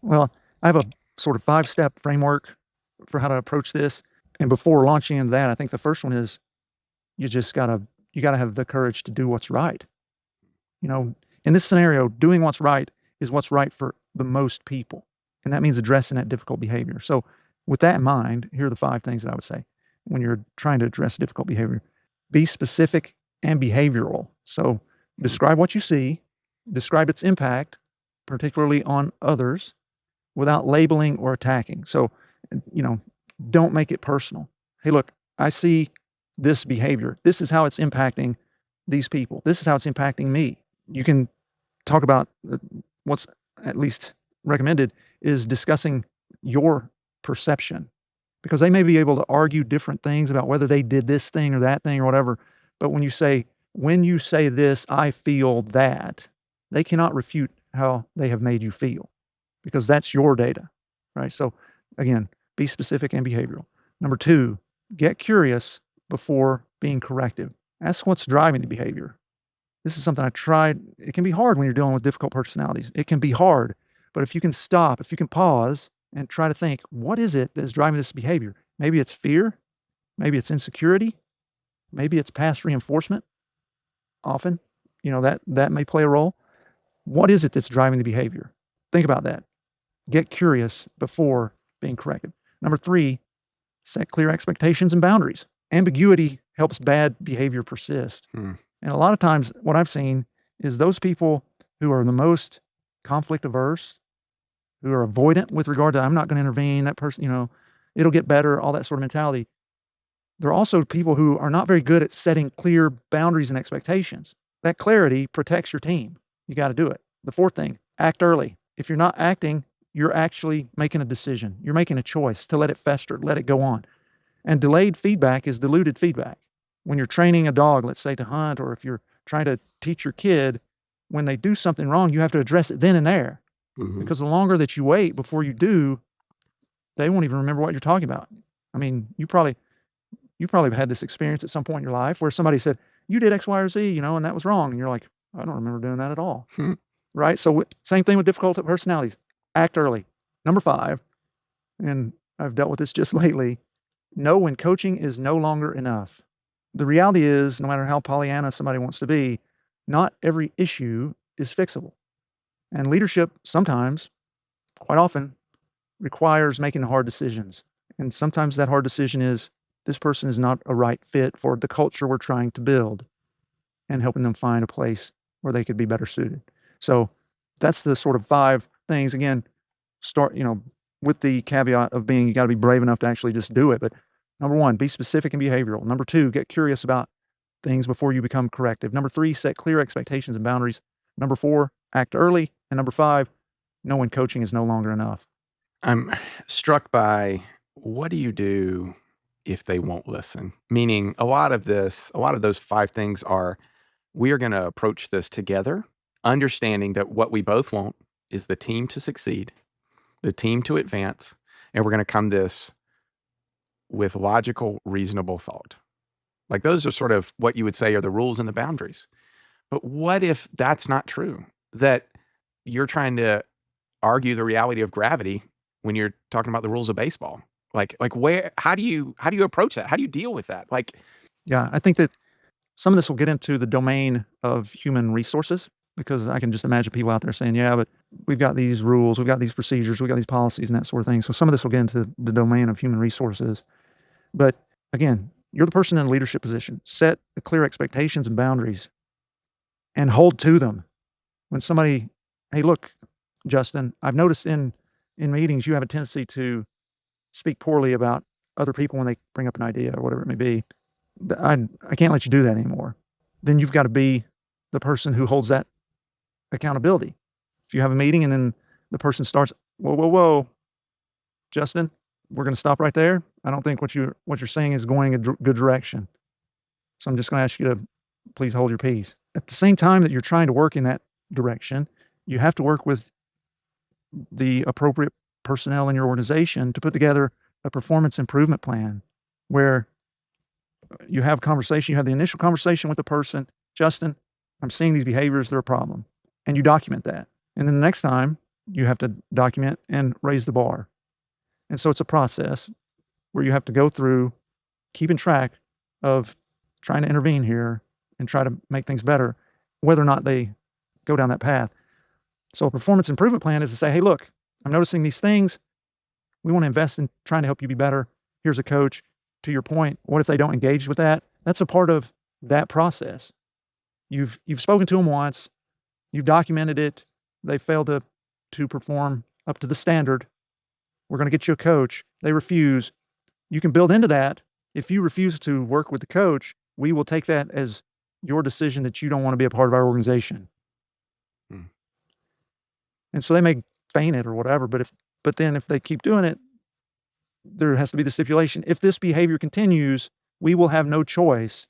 Well, I have a sort of 5-step framework for how to approach this. And before launching into that, I think the first one is you just gotta have the courage to do what's right. You know, in this scenario, doing what's right is what's right for the most people. And that means addressing that difficult behavior. So with that in mind, here are the 5 things that I would say when you're trying to address difficult behavior. Be specific and behavioral. So describe what you see, describe its impact, particularly on others, without labeling or attacking. So, you know, don't make it personal. Hey, look, I see this behavior. This is how it's impacting these people. This is how it's impacting me. You can talk about what's at least recommended is discussing your perception, because they may be able to argue different things about whether they did this thing or that thing or whatever. But when you say this, I feel that, they cannot refute how they have made you feel, because that's your data, right? So again, be specific and behavioral. Number 2, get curious before being corrective. Ask what's driving the behavior. This is something I tried. It can be hard when you're dealing with difficult personalities. It can be hard, but if you can stop, if you can pause and try to think, what is it that's driving this behavior? Maybe it's fear, maybe it's insecurity, maybe it's past reinforcement. Often, that may play a role. What is it that's driving the behavior? Think about that. Get curious before being corrective. Number 3, set clear expectations and boundaries. Ambiguity helps bad behavior persist. And a lot of times what I've seen is those people who are the most conflict averse, who are avoidant with regard to, I'm not going to intervene, that person, it'll get better, all that sort of mentality. There are also people who are not very good at setting clear boundaries and expectations. That clarity protects your team. You got to do it. The 4th thing, act early. If you're not acting, you're actually making a decision. You're making a choice to let it fester, let it go on. And delayed feedback is diluted feedback. When you're training a dog, let's say to hunt, or if you're trying to teach your kid, when they do something wrong, you have to address it then and there. Because the longer that you wait before you do, they won't even remember what you're talking about. I mean, you probably have had this experience at some point in your life where somebody said, you did X, Y, or Z, and that was wrong. And you're like, I don't remember doing that at all. Right? So same thing with difficult personalities. Act early. Number 5, and I've dealt with this just lately, know when coaching is no longer enough. The reality is, no matter how Pollyanna somebody wants to be, not every issue is fixable. And leadership sometimes, quite often, requires making hard decisions. And sometimes that hard decision is, this person is not a right fit for the culture we're trying to build, and helping them find a place where they could be better suited. So that's the sort of 5 things. Again, start, with the caveat of being, you got to be brave enough to actually just do it. But number 1, be specific and behavioral. Number 2, get curious about things before you become corrective. Number 3, set clear expectations and boundaries. Number 4, act early. And number 5, know when coaching is no longer enough. I'm struck by, what do you do if they won't listen? Meaning a lot of those 5 things are, we are going to approach this together, understanding that what we both want is the team to succeed, the team to advance, and we're going to come this with logical, reasonable thought. Like, those are sort of what you would say are the rules and the boundaries. But what if that's not true? That you're trying to argue the reality of gravity when you're talking about the rules of baseball? Like how do you approach that? How do you deal with that? Yeah, I think that some of this will get into the domain of human resources, because I can just imagine people out there saying, yeah, but we've got these rules, we've got these procedures, we've got these policies and that sort of thing. So some of this will get into the domain of human resources. But again, you're the person in a leadership position. Set clear expectations and boundaries and hold to them. When somebody, hey, look, Justin, I've noticed in meetings, you have a tendency to speak poorly about other people when they bring up an idea or whatever it may be. I can't let you do that anymore. Then you've got to be the person who holds that accountability. If you have a meeting and then the person starts, whoa, Justin, we're going to stop right there. I don't think what you're saying is going a good direction. So I'm just going to ask you to please hold your peace. At the same time that you're trying to work in that direction, you have to work with the appropriate personnel in your organization to put together a performance improvement plan where you have conversation, you have the initial conversation with the person, Justin, I'm seeing these behaviors, they're a problem. And you document that. And then the next time you have to document and raise the bar. And so it's a process where you have to go through keeping track of trying to intervene here and try to make things better, whether or not they go down that path. So a performance improvement plan is to say, hey, look, I'm noticing these things. We want to invest in trying to help you be better. Here's a coach. To your point, what if they don't engage with that? That's a part of that process. You've spoken to them once, you've documented it, they failed to perform up to the standard. We're going to get you a coach. They refuse. You can build into that. If you refuse to work with the coach, we will take that as your decision that you don't want to be a part of our organization. Mm. And so they may feign it or whatever, but then if they keep doing it, there has to be the stipulation. If this behavior continues, we will have no choice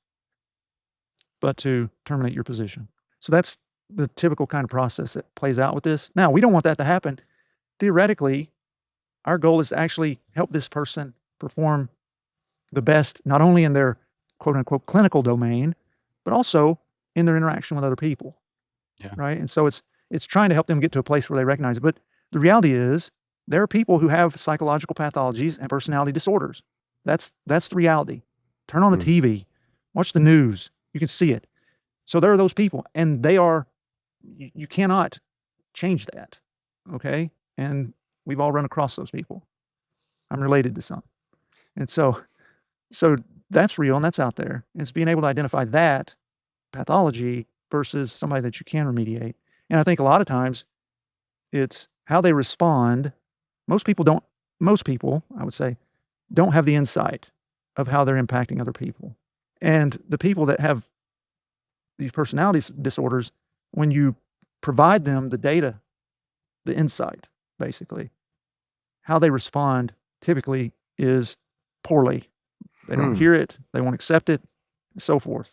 but to terminate your position. So that's the typical kind of process that plays out with this. Now, we don't want that to happen. Theoretically, our goal is to actually help this person perform the best, not only in their quote unquote clinical domain, but also in their interaction with other people. Yeah. Right. And so it's trying to help them get to a place where they recognize it. But the reality is there are people who have psychological pathologies and personality disorders. That's the reality. Turn on the TV, watch the news. You can see it. So there are those people, and you cannot change that. Okay. And we've all run across those people. I'm related to some. And so that's real and that's out there. And it's being able to identify that pathology versus somebody that you can remediate. And I think a lot of times it's how they respond. Most people, I would say, don't have the insight of how they're impacting other people. And the people that have these personality disorders, when you provide them the data, the insight, basically, how they respond typically is poorly. They don't hear it, they won't accept it, and so forth.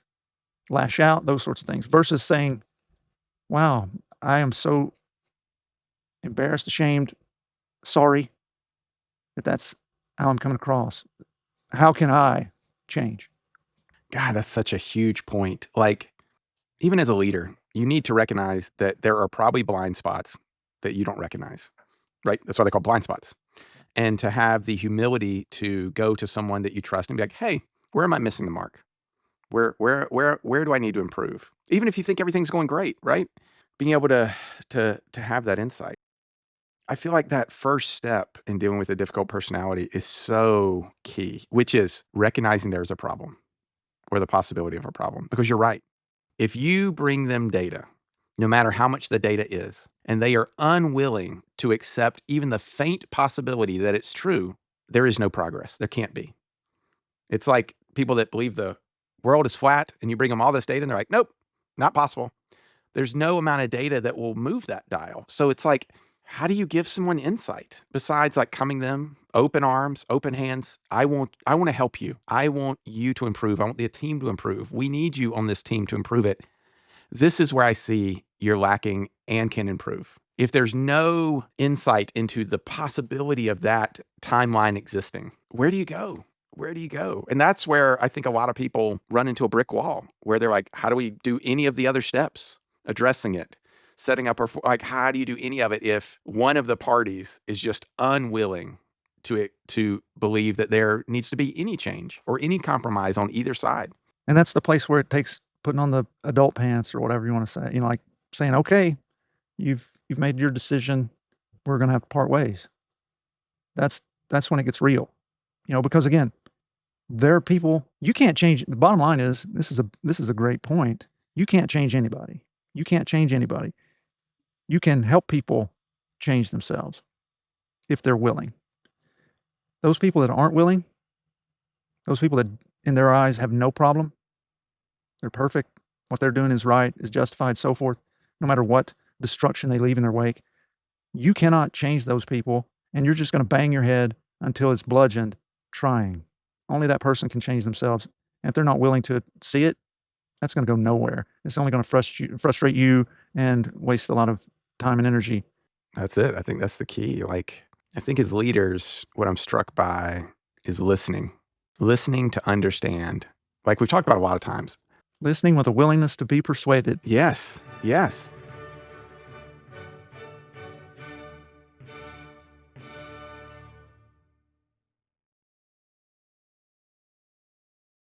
Lash out, those sorts of things, versus saying, wow, I am so embarrassed, ashamed, sorry that that's how I'm coming across. How can I change? God, that's such a huge point. Like, even as a leader, you need to recognize that there are probably blind spots that you don't recognize, right? That's why they're called blind spots. And to have the humility to go to someone that you trust and be like, hey, where am I missing the mark? Where do I need to improve? Even if you think everything's going great, right? Being able to have that insight. I feel like that first step in dealing with a difficult personality is so key, which is recognizing there's a problem or the possibility of a problem. Because you're right. If you bring them data, no matter how much the data is, and they are unwilling to accept even the faint possibility that it's true, there is no progress. There can't be. It's like people that believe the world is flat and you bring them all this data and they're like, nope, not possible. There's no amount of data that will move that dial. So it's like, how do you give someone insight besides like coming them open arms, open hands? I want to help you. I want you to improve. I want the team to improve. We need you on this team to improve it. This is where I see you're lacking and can improve. If there's no insight into the possibility of that timeline existing, where do you go? Where do you go? And that's where I think a lot of people run into a brick wall where they're like, how do we do any of the other steps? Addressing it, setting up, like, how do you do any of it if one of the parties is just unwilling to believe that there needs to be any change or any compromise on either side? And that's the place where it takes putting on the adult pants or whatever you want to say, like saying, okay, you've made your decision. We're going to have to part ways. That's when it gets real, because again, there are people you can't change. The bottom line is this is a great point. You can't change anybody. You can't change anybody. You can help people change themselves if they're willing. Those people that aren't willing, those people that in their eyes have no problem, they're perfect, what they're doing is right, is justified, so forth, no matter what destruction they leave in their wake, you cannot change those people, and you're just going to bang your head until it's bludgeoned trying. Only that person can change themselves. And if they're not willing to see it, that's going to go nowhere. It's only going to frustrate you and waste a lot of time and energy. That's it. I think that's the key. Like, I think as leaders, what I'm struck by is listening to understand. Like we've talked about a lot of times. Listening with a willingness to be persuaded. Yes.